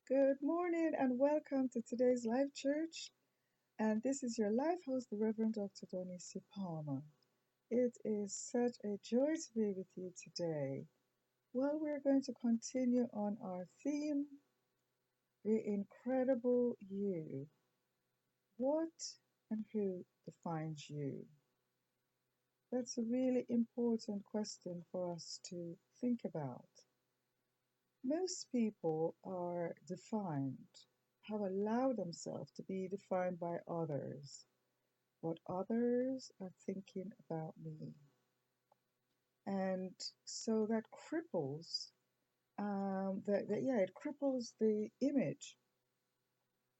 Good morning and welcome to today's Live Church. And this is your life host, the Reverend Dr. Donisi Palmer. It is such a joy to be with you today. Well, we're going to continue on our theme, The Incredible You. What and who defines you? That's a really important question for us to think about. Most people are defined, have allowed themselves to be defined by others, what others are thinking about me. And so that cripples, it cripples the image,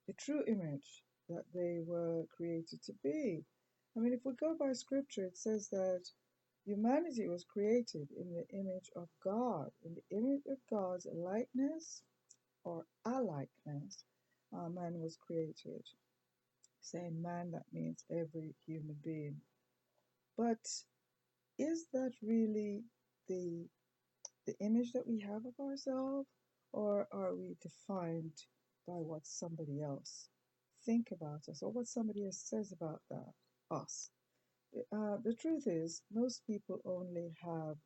the true image that they were created to be. I mean, if we go by scripture, it says that humanity was created in the image of God, in the image of God's likeness or a likeness, man was created. Saying man, that means every human being. But is that really the the image that we have of ourselves, or are we defined by what somebody else think about us or what somebody else says about that us? The truth is, most people only have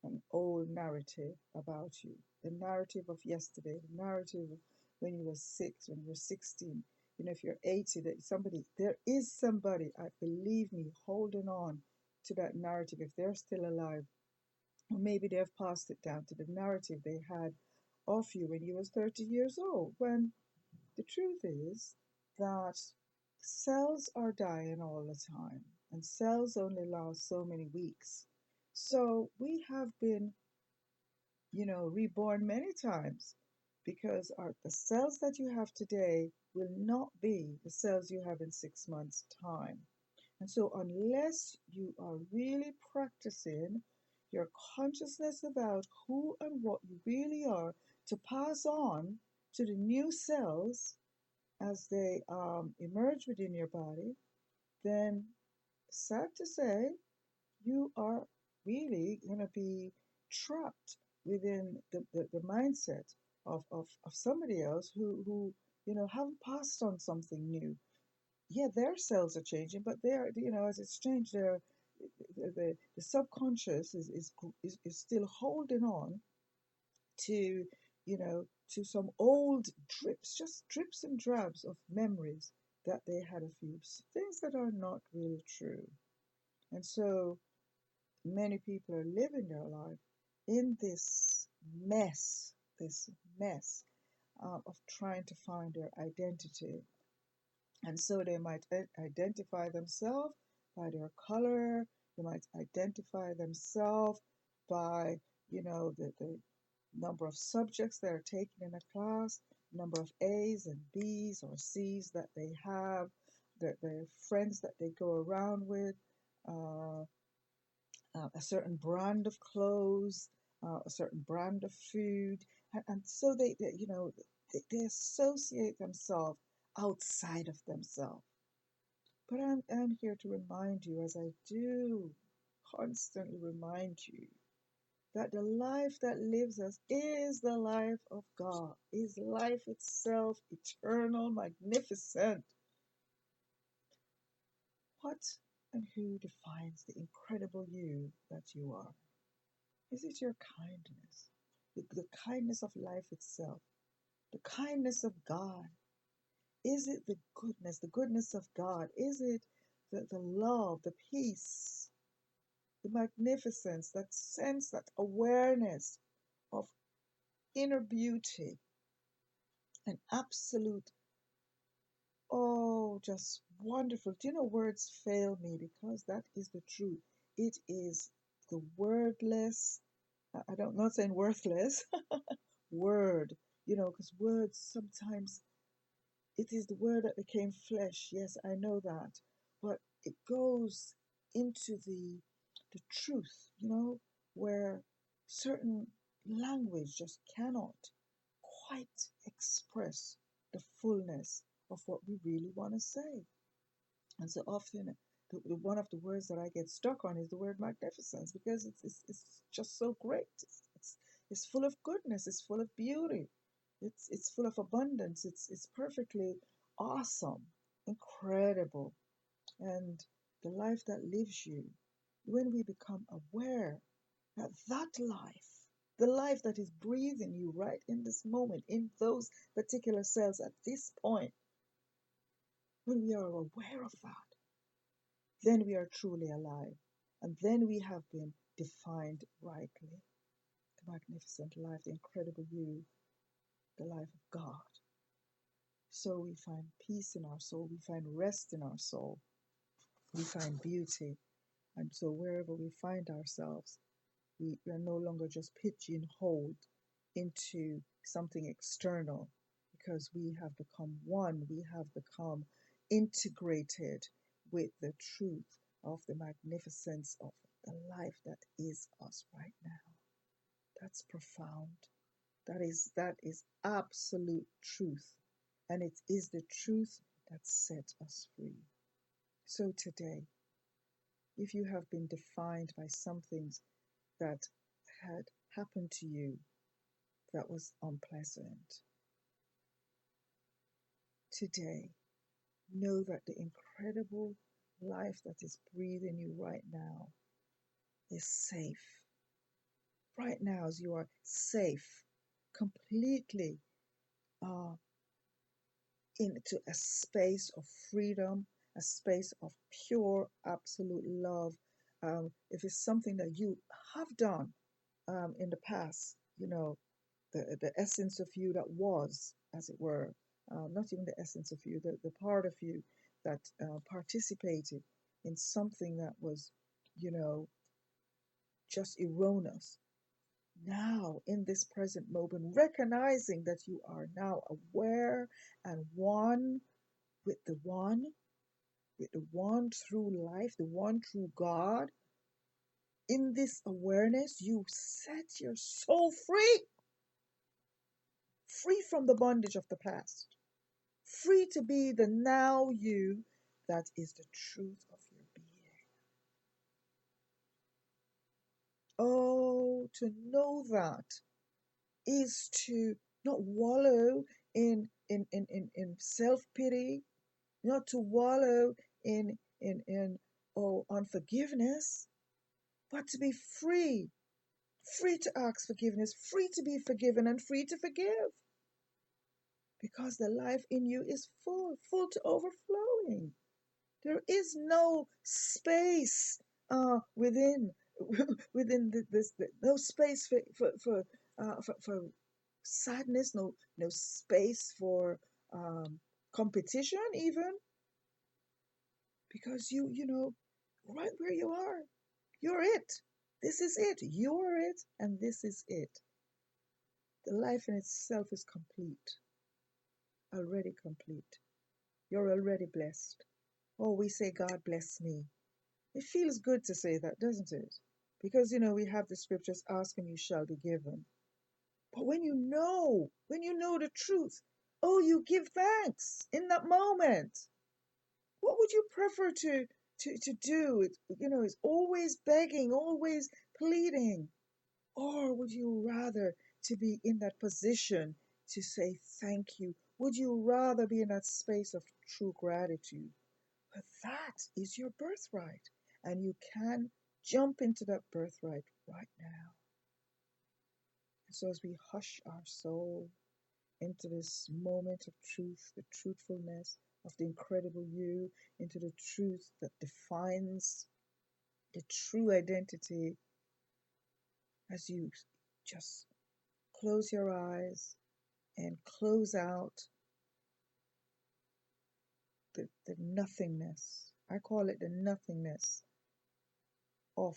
an old narrative about you, the narrative of yesterday, the narrative of when you were 6, when you were 16. You know, if you're 80, there is somebody, I believe me, holding on to that narrative if they're still alive. Or maybe they've passed it down to the narrative they had of you when you was 30 years old. When the truth is that cells are dying all the time, and cells only last so many weeks. So we have been, reborn many times because the cells that you have today will not be the cells you have in 6 months' time. And so, unless you are really practicing your consciousness about who and what you really are to pass on to the new cells as they emerge within your body, then sad to say, you are really going to be trapped within the mindset of somebody else who haven't passed on something new. Yeah, their cells are changing, but they're, as it's changed, the subconscious is still holding on to, to some old drips, just drips and drabs of memories that they had a few things that are not really true. And so many people are living their life in this mess of trying to find their identity. And so they might identify themselves by their color, they might identify themselves by, the number of subjects they're taking in a class, number of A's and B's or C's that they have, the friends that they go around with, uh, a certain brand of clothes, a certain brand of food, and so they associate themselves outside of themselves. But I'm here to remind you, as I do constantly remind you, that the life that lives us is the life of God, is life itself, eternal, magnificent. What and who defines the incredible you that you are? Is it your kindness, the kindness of life itself, the kindness of God? Is it the goodness of God? Is it the love, the peace, the magnificence, that sense, that awareness of inner beauty and absolute, oh, just wonderful. Do you know, words fail me because that is the truth. It is the wordless, I don't, not saying worthless, word, because words sometimes, it is the word that became flesh. Yes, I know that. But it goes into the truth, where certain language just cannot quite express the fullness of what we really want to say. And so often, one of the words that I get stuck on is the word magnificence because it's just so great. It's full of goodness, it's full of beauty. It's full of abundance. It's perfectly awesome, incredible. And the life that lives you, when we become aware that that life, the life that is breathing you right in this moment, in those particular cells at this point, when we are aware of that, then we are truly alive. And then we have been defined rightly. The magnificent life, the incredible you, the life of God. So we find peace in our soul, we find rest in our soul, we find beauty. And so wherever we find ourselves, we are no longer just pigeonholed into something external because we have become one, we have become integrated with the truth of the magnificence of the life that is us right now. That's profound. That is absolute truth. And it is the truth that set us free. So today, if you have been defined by some things that had happened to you that was unpleasant, today, know that the incredible life that is breathing you right now is safe. Right now, as you are safe, completely uh, into a space of freedom, a space of pure, absolute love. If it's something that you have done in the past, the essence of you that was, as it were, not even the essence of you, the part of you that participated in something that was, you know, just erroneous. Now, in this present moment, recognizing that you are now aware and one with the one, with the one true life, the one true God. In this awareness, you set your soul free, free from the bondage of the past, free to be the now you that is the truth of your being. Oh, to know that is to not wallow in self-pity, not to wallow in unforgiveness, but to be free, free to ask forgiveness, free to be forgiven, and free to forgive. Because the life in you is full, full to overflowing. There is no space within within no space for sadness, no space for competition even, because you know right where you are, you're it. This is it. You're it, and this is it. The life in itself is complete, already complete. You're already blessed. Oh, we say, God bless me. It feels good to say that, doesn't it? Because, we have the scriptures, ask and you shall be given. But when you know the truth, oh, you give thanks in that moment. What would you prefer to do? It's always begging, always pleading. Or would you rather to be in that position to say thank you? Would you rather be in that space of true gratitude? But that is your birthright, and you can jump into that birthright right now. And so, as we hush our soul into this moment of truth, the truthfulness of the incredible you, into the truth that defines the true identity, as you just close your eyes and close out the nothingness. I call it the nothingness of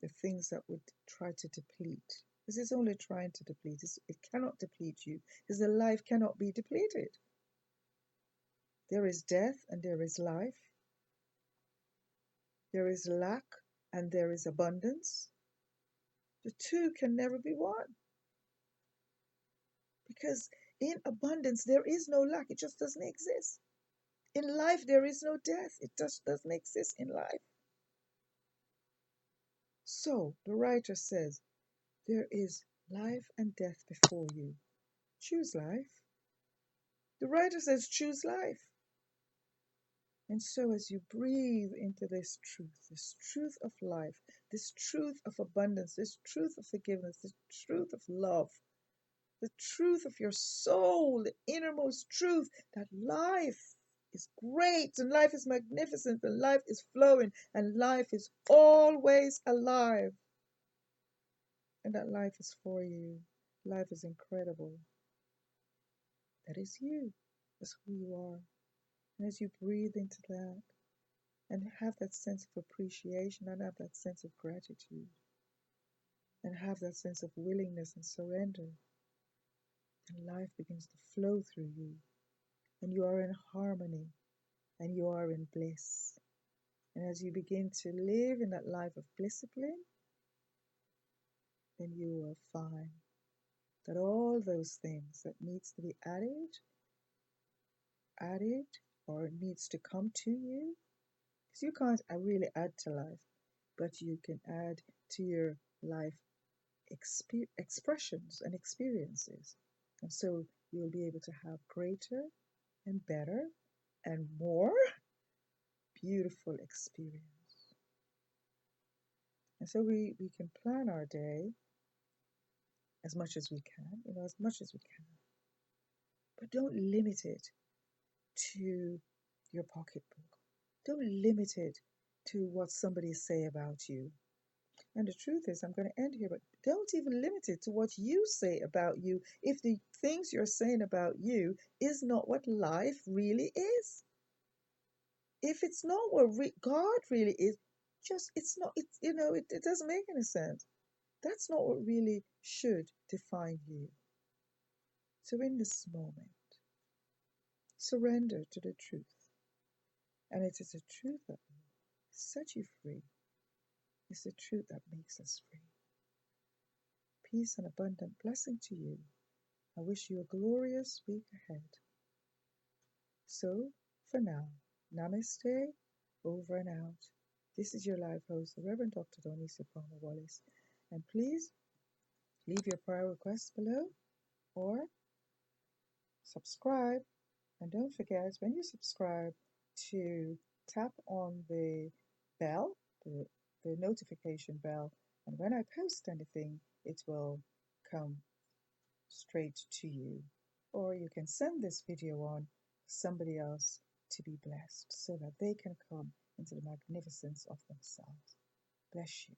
the things that would try to deplete. This is only trying to deplete. It cannot deplete you because the life cannot be depleted. There is death and there is life. There is lack and there is abundance. The two can never be one because in abundance there is no lack. It just doesn't exist. In life there is no death. It just doesn't exist in life. So the writer says, there is life and death before you. Choose life. The writer says, choose life. And so, as you breathe into this truth of life, this truth of abundance, this truth of forgiveness, this truth of love, the truth of your soul, the innermost truth that life is great and life is magnificent and life is flowing and life is always alive, and that life is for you. Life is incredible. That is you. That's who you are. And as you breathe into that and have that sense of appreciation and have that sense of gratitude and have that sense of willingness and surrender, and life begins to flow through you, and you are in harmony and you are in bliss. And as you begin to live in that life of discipline, then you will find that all those things that needs to be added or needs to come to you, because you can't really add to life, but you can add to your life expressions and experiences. And so you'll be able to have greater and better and more beautiful experience. And so we can plan our day as much as we can, as much as we can. But don't limit it to your pocketbook. Don't limit it to what somebody say about you. And the truth is, I'm going to end here, but don't even limit it to what you say about you if the things you're saying about you is not what life really is. If it's not what God really is, it's not, it doesn't make any sense. That's not what really should define you. So in this moment, surrender to the truth. And it is the truth that will set you free. It's the truth that makes us free. Peace and abundant blessing to you. I wish you a glorious week ahead. So, for now, namaste, over and out. This is your live host, the Reverend Dr. Donisa Palmer Wallace. And please leave your prayer requests below or subscribe. And don't forget, when you subscribe, to tap on the bell, the notification bell, and when I post anything, it will come straight to you. Or you can send this video on to somebody else to be blessed so that they can come into the magnificence of themselves. Bless you.